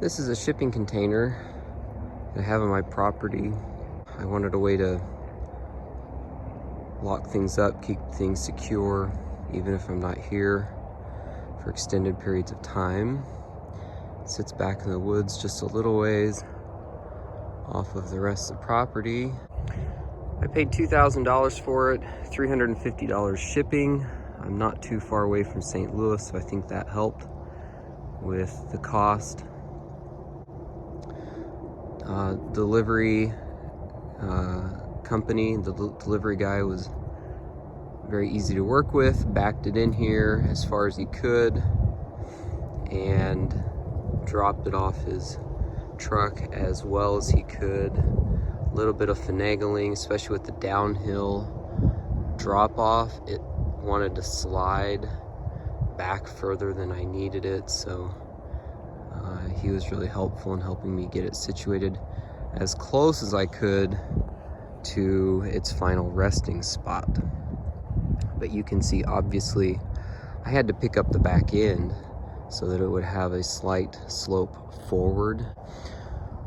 This is a shipping container that I have on my property. I wanted a way to lock things up, keep things secure, even if I'm not here for extended periods of time. It sits back in the woods just a little ways off of the rest of the property. I paid $2,000 for it, $350 shipping. I'm not too far away from St. Louis, so I think that helped with the cost. Delivery company, the delivery guy was very easy to work with, backed it in here as far as he could and dropped it off his truck as well as he could. A little bit of finagling, especially with the downhill drop off. It wanted to slide back further than I needed it, so he was really helpful in helping me get it situated as close as I could to its final resting spot. But you can see, obviously, I had to pick up the back end so that it would have a slight slope forward,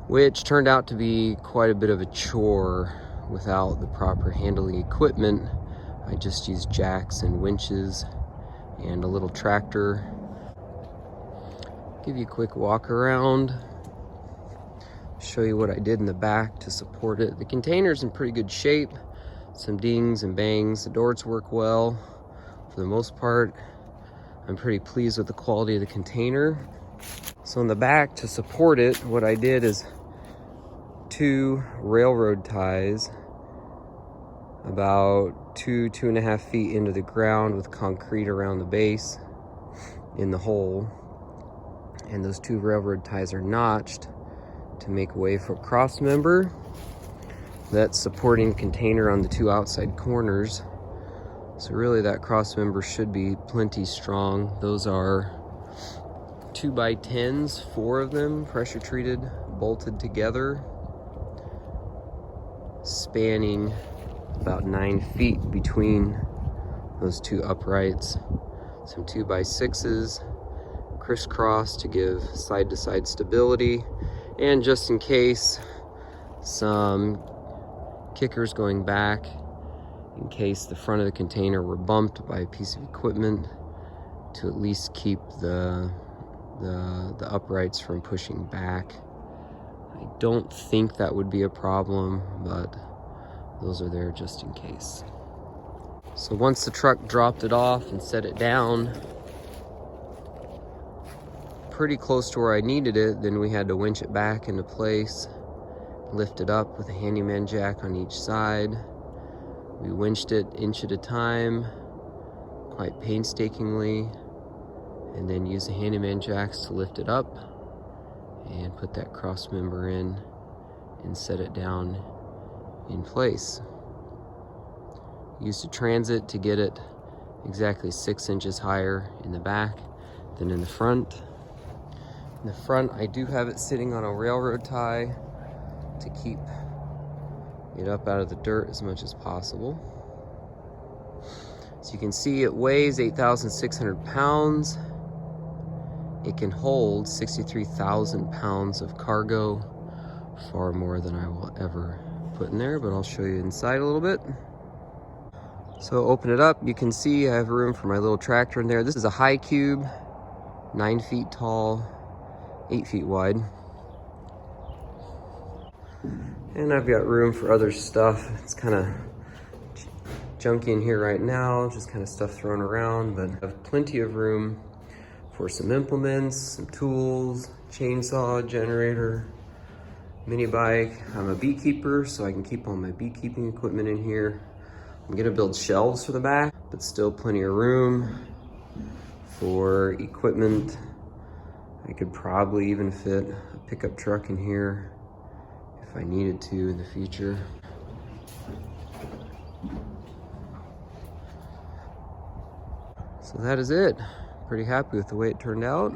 which turned out to be quite a bit of a chore without the proper handling equipment. I just used jacks and winches and a little tractor. Give you a quick walk around, show you what I did in the back to support it. The container's in pretty good shape. Some dings and bangs. The doors work well for the most part. I'm pretty pleased with the quality of the container. So in the back, to support it, what I did is 2 railroad ties about 2.5 feet into the ground with concrete around the base in the hole. And those 2 railroad ties are notched to make way for a cross member that's supporting the container on the 2 outside corners. So really that cross member should be plenty strong. Those are 2x10s, 4 of them, pressure treated, bolted together, spanning about 9 feet between those 2 uprights. Some 2x6s crisscross to give side-to-side stability, and just in case, some kickers going back in case the front of the container were bumped by a piece of equipment, to at least keep the uprights from pushing back. I don't think that would be a problem, but those are there just in case. So once the truck dropped it off and set it down pretty close to where I needed it, then we had to winch it back into place, lift it up with a handyman jack on each side. We winched it inch at a time, quite painstakingly, and then used the handyman jacks to lift it up and put that cross member in and set it down in place. Used a transit to get it exactly 6 inches higher in the back than in the front. In the front, I do have it sitting on a railroad tie to keep it up out of the dirt as much as possible. So you can see it weighs 8,600 pounds. It can hold 63,000 pounds of cargo, far more than I will ever put in there, but I'll show you inside a little bit. So open it up, you can see I have room for my little tractor in there. This is a high cube, 9 feet tall, 8 feet wide. And I've got room for other stuff. It's kind of junky in here right now, just kind of stuff thrown around, but I have plenty of room for some implements, some tools, chainsaw, generator, mini bike. I'm a beekeeper, so I can keep all my beekeeping equipment in here. I'm gonna build shelves for the back, but still plenty of room for equipment. I could probably even fit a pickup truck in here if I needed to in the future. So that is it. Pretty happy with the way it turned out.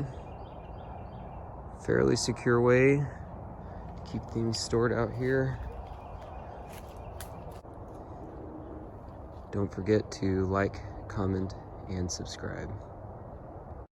Fairly secure way to keep things stored out here. Don't forget to like, comment, and subscribe.